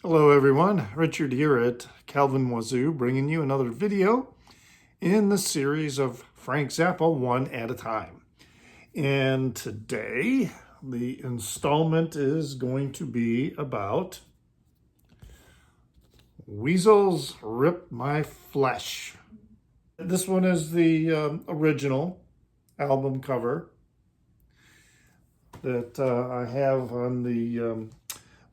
Hello everyone, Richard here at Calvin Wazoo, bringing you another video in the series of Frank Zappa One at a Time. And today, the installment is going to be about Weasels Rip My Flesh. This one is the original album cover that I have on the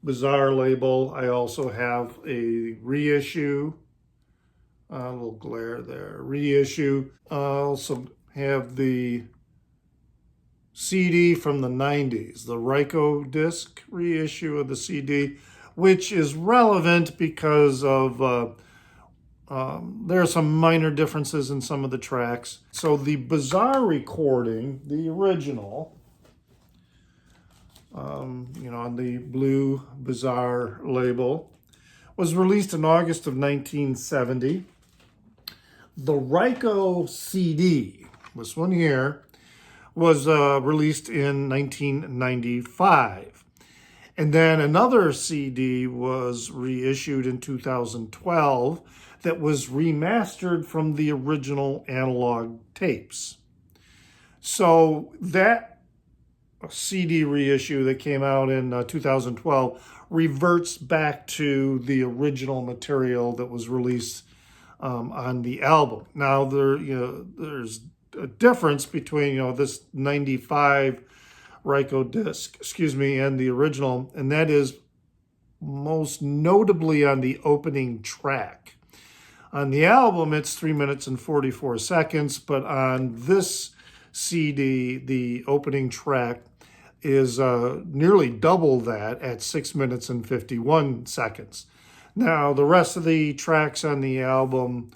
Bizarre label. I also have a reissue, a little glare there, reissue. I also have the CD from the 90s, the Ryko disc reissue of the CD, which is relevant because of there are some minor differences in some of the tracks. So the Bizarre recording, the original, on the blue Bizarre label, was released in August of 1970. The Ryko CD, this one here, was released in 1995. And then another CD was reissued in 2012 that was remastered from the original analog tapes. So that CD reissue that came out in 2012 reverts back to the original material that was released on the album. Now there's a difference between this 95 Ryko disc, and the original, and that is most notably on the opening track. On the album, it's 3 minutes and 44 seconds, but on this CD, the opening track is nearly double that at 6 minutes and 51 seconds. Now, the rest of the tracks on the album,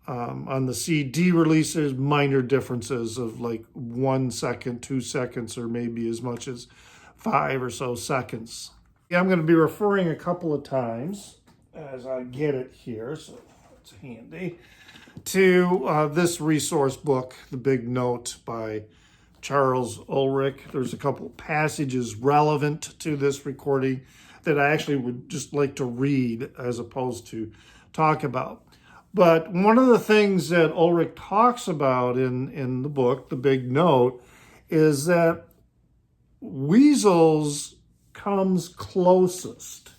on the CD releases, minor differences of like 1 second, 2 seconds, or maybe as much as 5 or so seconds. Yeah, I'm going to be referring a couple of times as I get it here, so it's handy, to this resource book, The Big Note by Charles Ulrich. There's a couple passages relevant to this recording that I actually would just like to read as opposed to talk about. But one of the things that Ulrich talks about in the book, The Big Note, is that Weasels comes closest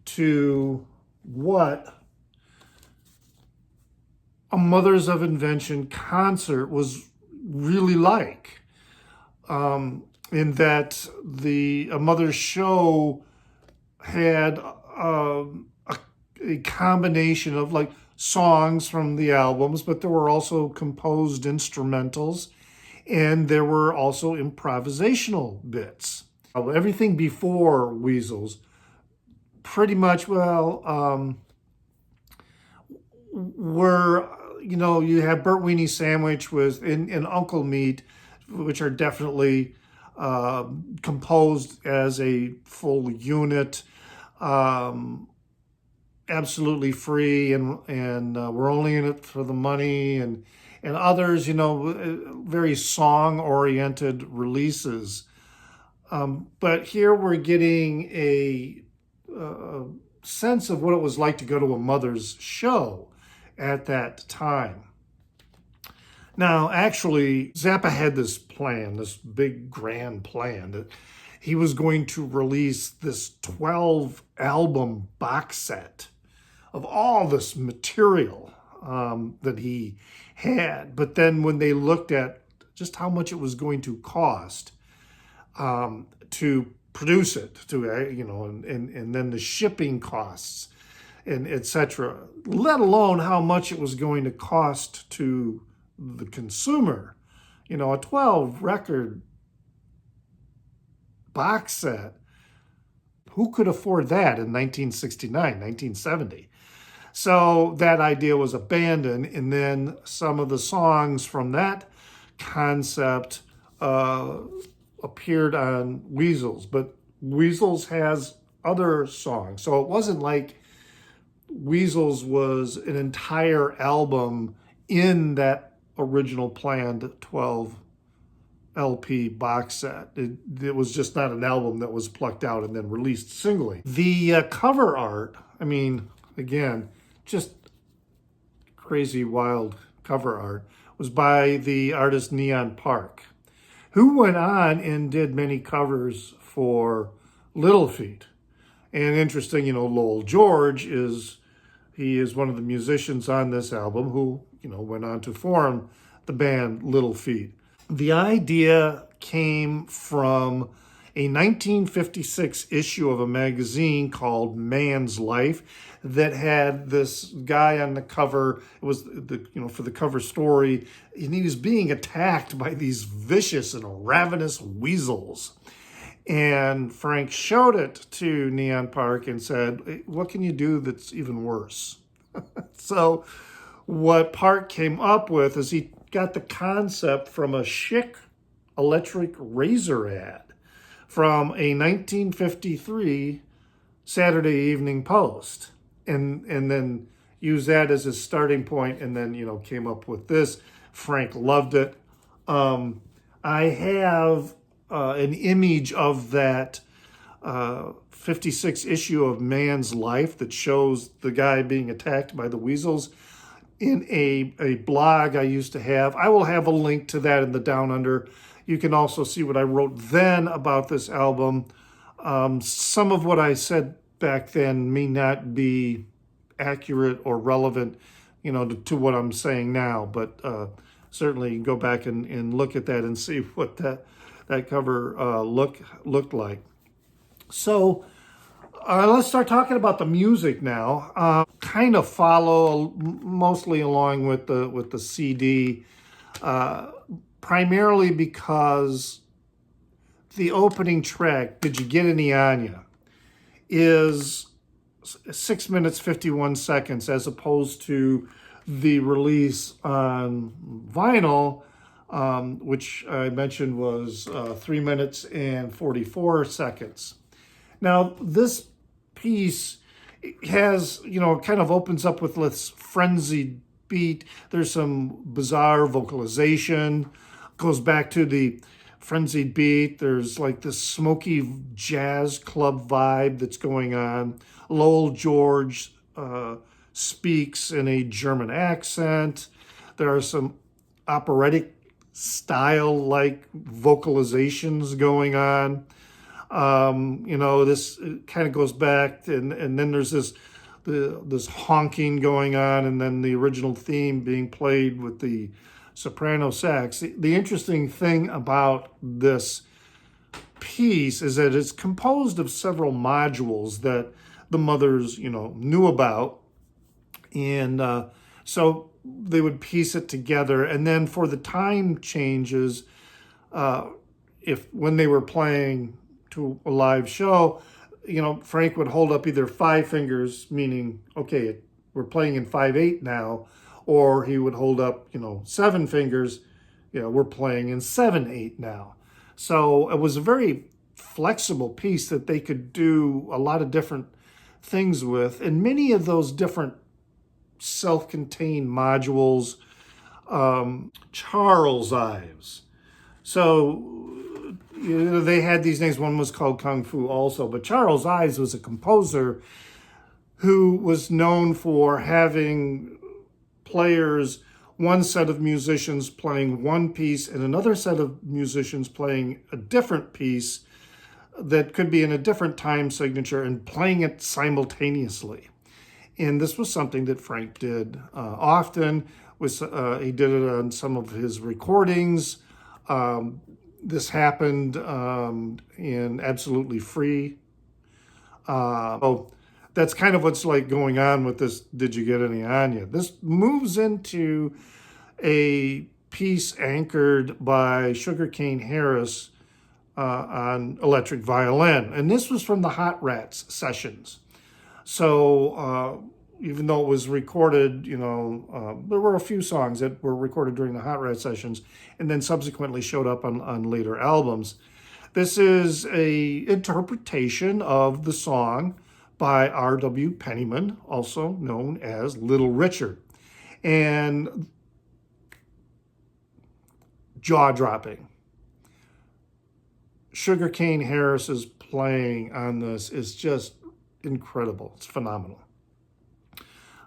to what a Mothers of Invention concert was really like. In that a Mother's show had a combination of like songs from the albums, but there were also composed instrumentals, and there were also improvisational bits. Everything before Weasels, pretty much, were, you have Burt Weenie Sandwich and Uncle Meat, which are definitely composed as a full unit, absolutely free, and we're only in it for the money, and others, very song-oriented releases. But here we're getting a sense of what it was like to go to a Mother's show at that time. Now, actually, Zappa had this plan, this big grand plan, that he was going to release this 12-album box set of all this material that he had. But then when they looked at just how much it was going to cost to produce it, and then the shipping costs, and etc., let alone how much it was going to cost to the consumer, a 12 record box set, who could afford that in 1969, 1970? So that idea was abandoned, and then some of the songs from that concept appeared on Weasels, but Weasels has other songs. So it wasn't like Weasels was an entire album in that original planned 12 LP box set. It was just not an album that was plucked out and then released singly. The cover art, I mean, again, just crazy, wild cover art, was by the artist Neon Park, who went on and did many covers for Little Feat. And interesting, Lowell George is one of the musicians on this album who, went on to form the band Little Feat. The idea came from a 1956 issue of a magazine called Man's Life that had this guy on the cover. It was for the cover story, and he was being attacked by these vicious and ravenous weasels. And Frank showed it to Neon Park and said, "Hey, what can you do that's even worse?" So what Park came up with is he got the concept from a Schick electric razor ad from a 1953 Saturday Evening Post, and then used that as a starting point, and then came up with this. Frank loved it. I have an image of that 56 issue of Man's Life that shows the guy being attacked by the weasels in a blog I used to have. I will have a link to that in the Down Under. You can also see what I wrote then about this album. Some of what I said back then may not be accurate or relevant, to what I'm saying now, but certainly go back and look at that and see what that cover looked like. So let's start talking about the music now. Kind of follow mostly along with the CD, primarily because the opening track, "Did You Get Any On Ya?" is 6 minutes 51 seconds, as opposed to the release on vinyl, which I mentioned was 3 minutes and 44 seconds. Now, this piece has, kind of opens up with this frenzied beat. There's some bizarre vocalization, goes back to the frenzied beat. There's like this smoky jazz club vibe that's going on. Lowell George speaks in a German accent. There are some operatic style-like vocalizations going on. This kind of goes back, and then there's this honking going on, and then the original theme being played with the soprano sax. The interesting thing about this piece is that it's composed of several modules that the mothers, knew about, and so they would piece it together. And then for the time changes, when they were playing to a live show, Frank would hold up either 5 fingers, meaning, okay, we're playing in 5/8 now, or he would hold up, 7 fingers, we're playing in 7/8 now. So it was a very flexible piece that they could do a lot of different things with, and many of those different self-contained modules, Charles Ives. So they had these names. One was called Kung Fu also, but Charles Ives was a composer who was known for having players, one set of musicians playing one piece and another set of musicians playing a different piece that could be in a different time signature and playing it simultaneously. And this was something that Frank did often. He did it on some of his recordings. This happened in Absolutely Free. So that's kind of what's like going on with this "Did You Get Any On Ya?" This moves into a piece anchored by Sugarcane Harris on electric violin. And this was from the Hot Rats sessions. So even though it was recorded, there were a few songs that were recorded during the Hot Rats sessions and then subsequently showed up on later albums. This is a interpretation of the song by R.W. Penniman, also known as Little Richard. And jaw-dropping. Sugarcane Harris's playing on this is just incredible. It's phenomenal.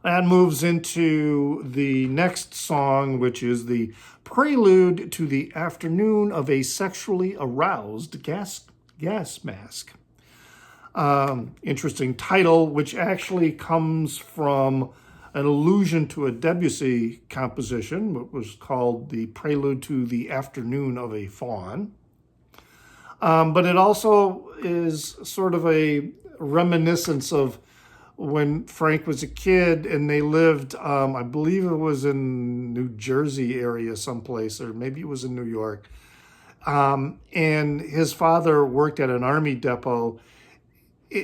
That moves into the next song, which is the Prelude to the Afternoon of a Sexually Aroused Gas Mask. Interesting title, which actually comes from an allusion to a Debussy composition, which was called the Prelude to the Afternoon of a Faun. But it also is sort of a reminiscence of when Frank was a kid and they lived, I believe it was in New Jersey area someplace, or maybe it was in New York. And his father worked at an army depot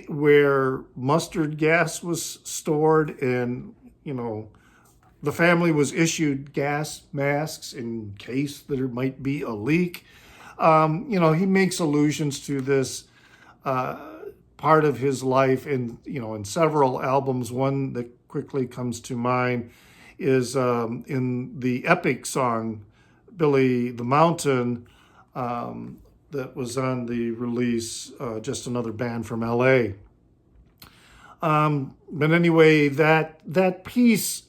where mustard gas was stored, and, the family was issued gas masks in case there might be a leak. He makes allusions to this part of his life in several albums. One that quickly comes to mind is in the epic song Billy the Mountain that was on the release Just Another Band from LA. But anyway, that piece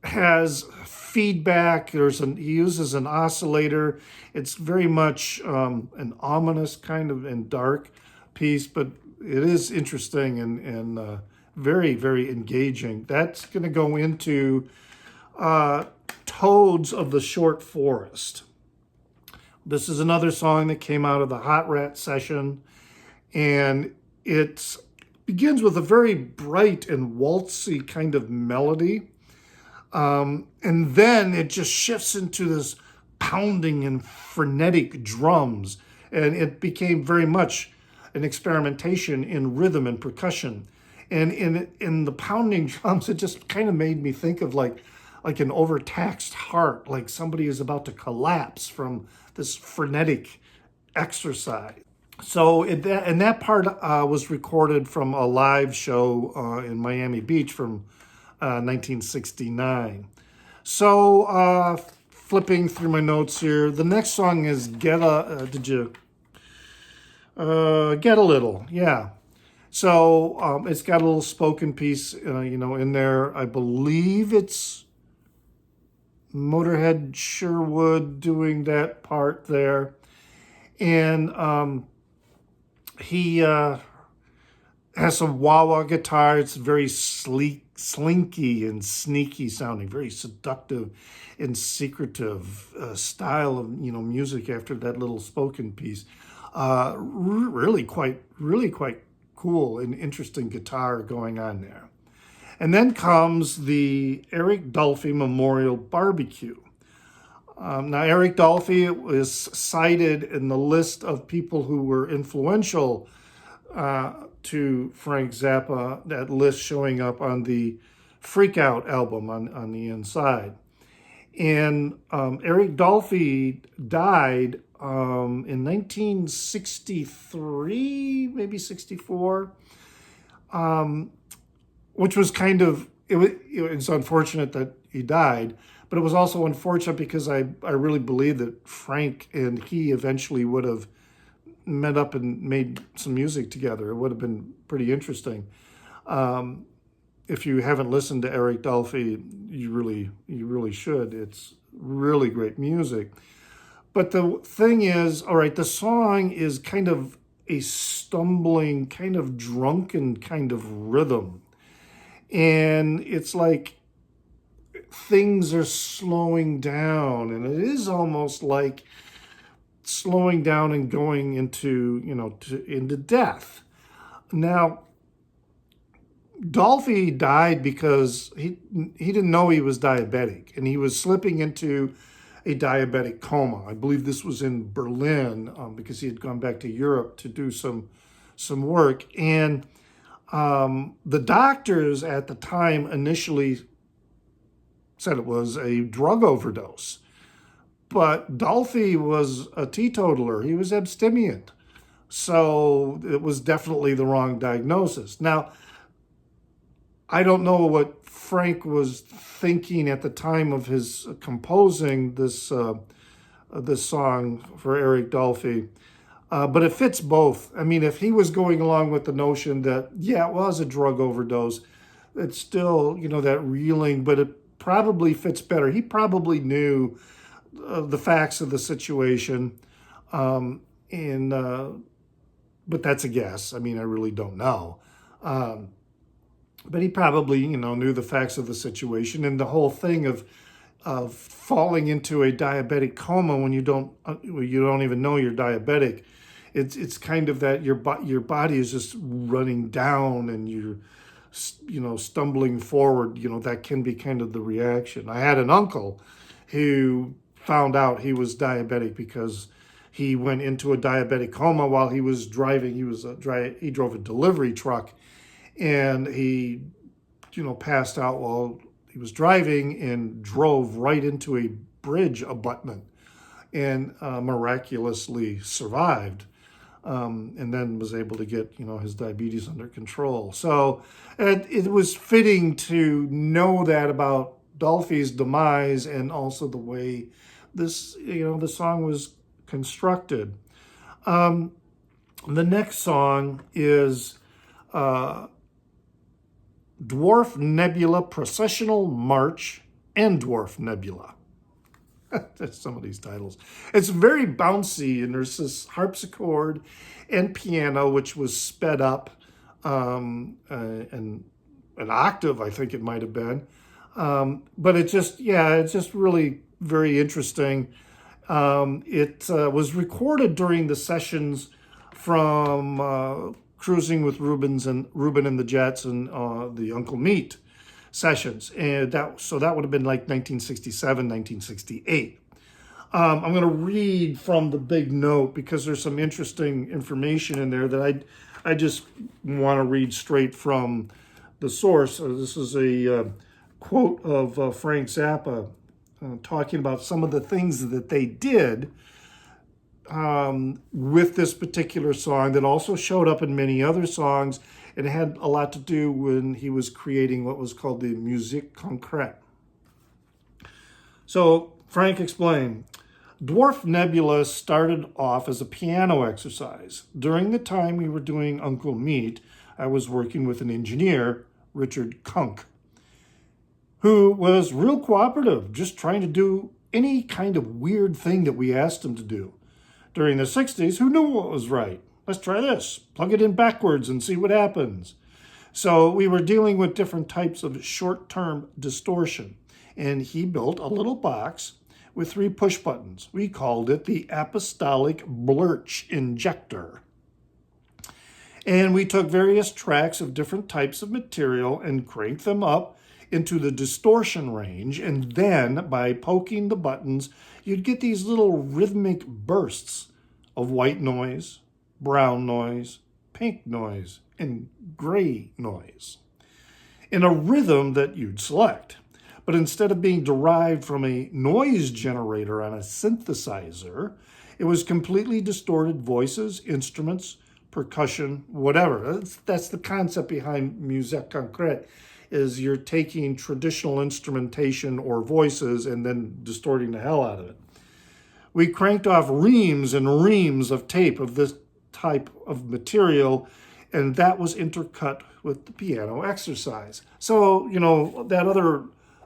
has feedback. He uses an oscillator. It's very much an ominous kind of and dark piece, but it is interesting and very, very engaging. That's going to go into Toads of the Short Forest. This is another song that came out of the Hot Rat session, and it begins with a very bright and waltzy kind of melody. And then it just shifts into this pounding and frenetic drums. And it became very much an experimentation in rhythm and percussion. And in the pounding drums, it just kind of made me think of like an overtaxed heart, like somebody is about to collapse from this frenetic exercise. So that part was recorded from a live show in Miami Beach from 1969. So flipping through my notes here, the next song is Get a Little, yeah. So it's got a little spoken piece, in there. I believe it's Motorhead Sherwood doing that part there, and he has some wah-wah guitar. It's very sleek, slinky, and sneaky sounding, very seductive and secretive style of music after that little spoken piece. Really quite cool and interesting guitar going on there. And then comes the Eric Dolphy Memorial Barbecue. Now, Eric Dolphy is cited in the list of people who were influential to Frank Zappa, that list showing up on the Freak Out album on the inside. And Eric Dolphy died in 1963, maybe 64, which was it's unfortunate that he died, but it was also unfortunate because I really believe that Frank and he eventually would have met up and made some music together. It would have been pretty interesting. If you haven't listened to Eric Dolphy, you really should. It's really great music. But the thing is, all right, the song is kind of a stumbling, kind of drunken kind of rhythm. And it's like things are slowing down, and it is almost like slowing down and going into death. Now, Dolphy died because he didn't know he was diabetic, and he was slipping into a diabetic coma. I believe this was in Berlin because he had gone back to Europe to do some work. And the doctors at the time initially said it was a drug overdose. But Dolphy was a teetotaler. He was abstinent. So it was definitely the wrong diagnosis. Now, I don't know what Frank was thinking at the time of his composing this this song for Eric Dolphy. But it fits both. I mean, if he was going along with the notion that, yeah, it was a drug overdose, it's still, that reeling, but it probably fits better. He probably knew the facts of the situation. But that's a guess. I mean, I really don't know. But he probably, knew the facts of the situation, and the whole thing of falling into a diabetic coma when you don't even know you're diabetic. It's kind of that your body is just running down and you're stumbling forward. That can be kind of the reaction. I had an uncle who found out he was diabetic because he went into a diabetic coma while he was driving. He drove a delivery truck, and he passed out while he was driving and drove right into a bridge abutment and miraculously survived, and then was able to get his diabetes under control. So it was fitting to know that about Dolphy's demise, and also the way this the song was constructed. The next song is Dwarf Nebula Processional March and Dwarf Nebula. That's some of these titles. It's very bouncy, and there's this harpsichord and piano, which was sped up, and an octave, I think it might have been. But it's just really very interesting. It was recorded during the sessions from Cruising with Ruben and the Jets and the Uncle Meat sessions, and that would have been like 1967, 1968. I'm going to read from the big note because there's some interesting information in there that I just want to read straight from the source. This is a quote of Frank Zappa talking about some of the things that they did with this particular song that also showed up in many other songs. It had a lot to do when he was creating what was called the musique concrète. So Frank explained, Dwarf Nebula started off as a piano exercise. During the time we were doing Uncle Meat, I was working with an engineer, Richard Kunk, who was real cooperative, just trying to do any kind of weird thing that we asked him to do. During the 60s, who knew what was right? Let's try this. Plug it in backwards and see what happens. So we were dealing with different types of short-term distortion, and he built a little box with 3 push buttons. We called it the Apostolic Blurch Injector. And we took various tracks of different types of material and cranked them up into the distortion range, and then by poking the buttons, you'd get these little rhythmic bursts of white noise, brown noise, pink noise, and gray noise in a rhythm that you'd select. But instead of being derived from a noise generator on a synthesizer, it was completely distorted voices, instruments, percussion, whatever. That's the concept behind musique concrète, is you're taking traditional instrumentation or voices and then distorting the hell out of it. We cranked off reams and reams of tape of this type of material, and that was intercut with the piano exercise. So, that other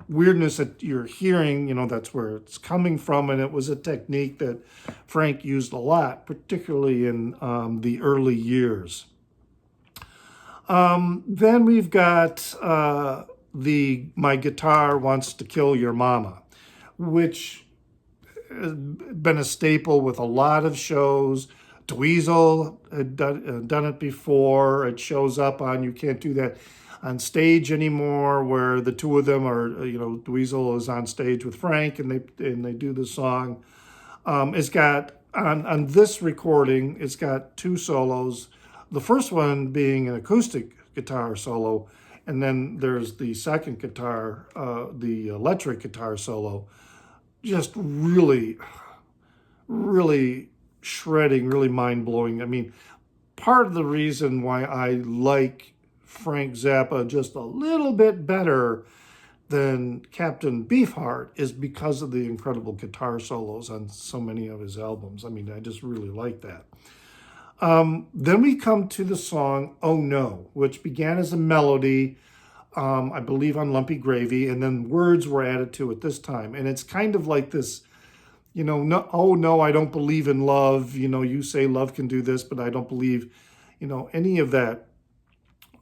weirdness that you're hearing, that's where it's coming from, and it was a technique that Frank used a lot, particularly in the early years. Then we've got My Guitar Wants to Kill Your Mama, which has been a staple with a lot of shows. Doyles had done it before. It shows up on, you can't do that on stage anymore, where the two of them are, Weasels is on stage with Frank, and they do the song. It's got, on this recording, it's got 2 solos. The first one being an acoustic guitar solo, and then there's the second guitar, the electric guitar solo. Just really, really shredding, really mind-blowing. I mean, part of the reason why I like Frank Zappa just a little bit better than Captain Beefheart is because of the incredible guitar solos on so many of his albums. I mean, I just really like that. Then we come to the song Oh No, which began as a melody, I believe on Lumpy Gravy, and then words were added to it this time. And it's kind of like this, no, oh no, I don't believe in love. You say love can do this, but I don't believe, any of that.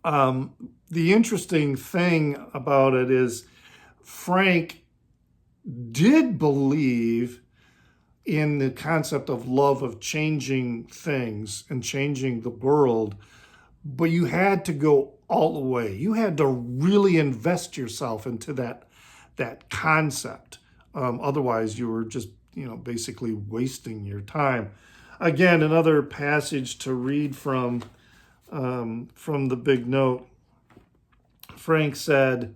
The interesting thing about it is Frank did believe in the concept of love, of changing things and changing the world, but you had to go all the way. You had to really invest yourself into that concept. Otherwise, you were just, basically wasting your time. Again, another passage to read from the big note. Frank said,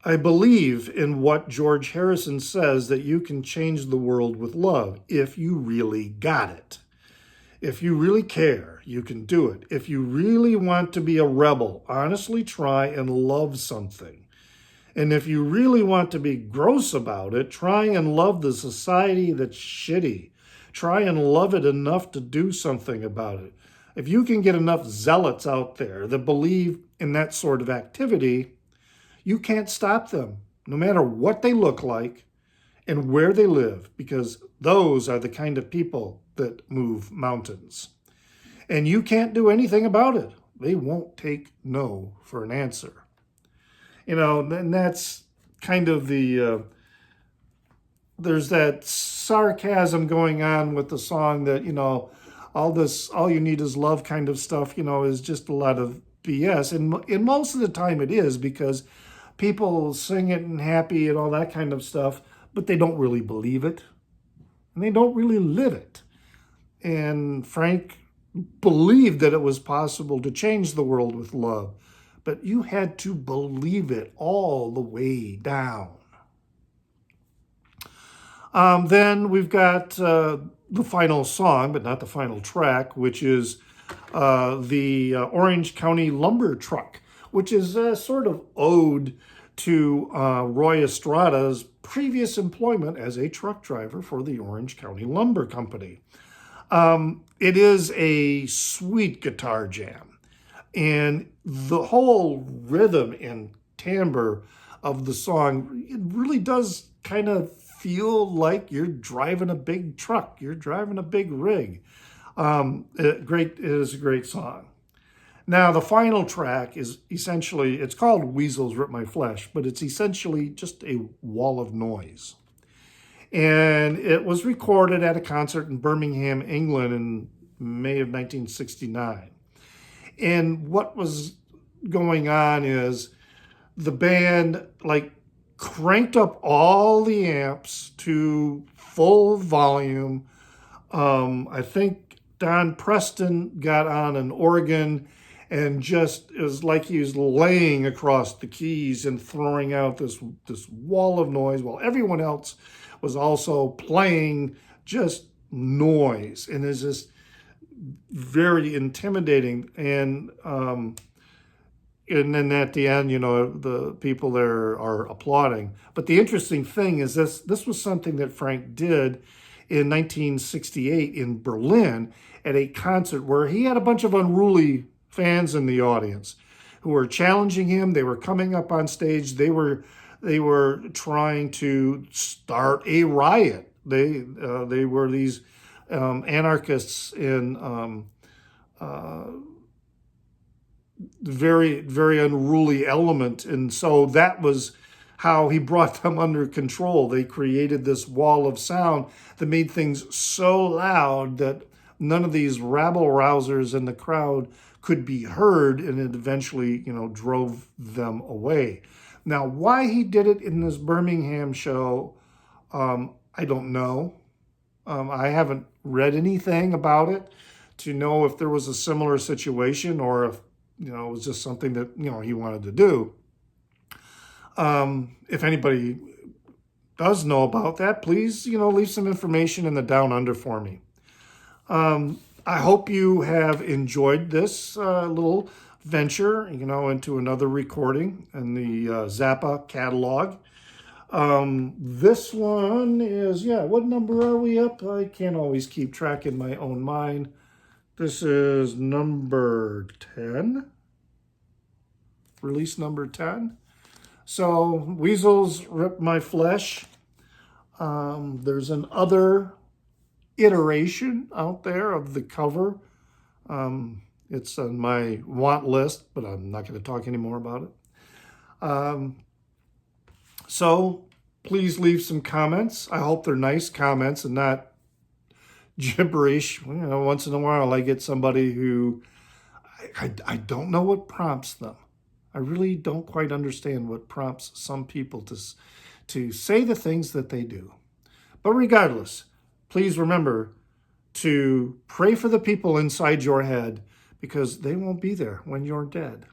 I believe in what George Harrison says, that you can change the world with love if you really got it. If you really care, you can do it. If you really want to be a rebel, honestly try and love something. And if you really want to be gross about it, try and love the society that's shitty. Try and love it enough to do something about it. If you can get enough zealots out there that believe in that sort of activity, you can't stop them, no matter what they look like and where they live, because those are the kind of people that move mountains. And you can't do anything about it. They won't take no for an answer. And that's kind of there's that sarcasm going on with the song that, all you need is love kind of stuff, is just a lot of BS. And most of the time it is, because people sing it and happy and all that kind of stuff, but they don't really believe it. And they don't really live it. And Frank believed that it was possible to change the world with love, but you had to believe it all the way down. Then we've got the final song, but not the final track, which is the Orange County Lumber Truck, which is a sort of ode to Roy Estrada's previous employment as a truck driver for the Orange County Lumber Company. It is a sweet guitar jam, and the whole rhythm and timbre of the song, it really does kind of feel like you're driving a big truck, you're driving a big rig. It is a great song. Now, the final track is essentially, it's called Weasels Rip My Flesh, but it's essentially just a wall of noise. And it was recorded at a concert in Birmingham, England in May of 1969. And what was going on is the band cranked up all the amps to full volume. I think Don Preston got on an organ and just it was like he was laying across the keys and throwing out this wall of noise while everyone else was also playing just noise. And it's just very intimidating. And then at the end, the people there are applauding. But the interesting thing is this was something that Frank did in 1968 in Berlin at a concert where he had a bunch of unruly fans in the audience who were challenging him. They were coming up on stage. They were trying to start a riot. They were these anarchists in very, very unruly element. And so that was how he brought them under control. They created this wall of sound that made things so loud that none of these rabble-rousers in the crowd could be heard, and it eventually, drove them away. Now, why he did it in this Birmingham show, I don't know. I haven't read anything about it to know if there was a similar situation or if, it was just something that, he wanted to do. If anybody does know about that, please, leave some information in the down under for me. I hope you have enjoyed this little venture, into another recording in the Zappa catalog. This one is, what number are we up? I can't always keep track in my own mind. This is number 10. Release number 10. So, Weasels Rip My Flesh. There's an other iteration out there of the cover. It's on my want list, but I'm not going to talk anymore about it. So please leave some comments. I hope they're nice comments and not gibberish. Once in a while I get somebody who I don't know what prompts them. I really don't quite understand what prompts some people to say the things that they do. But regardless, please remember to pray for the people inside your head, because they won't be there when you're dead.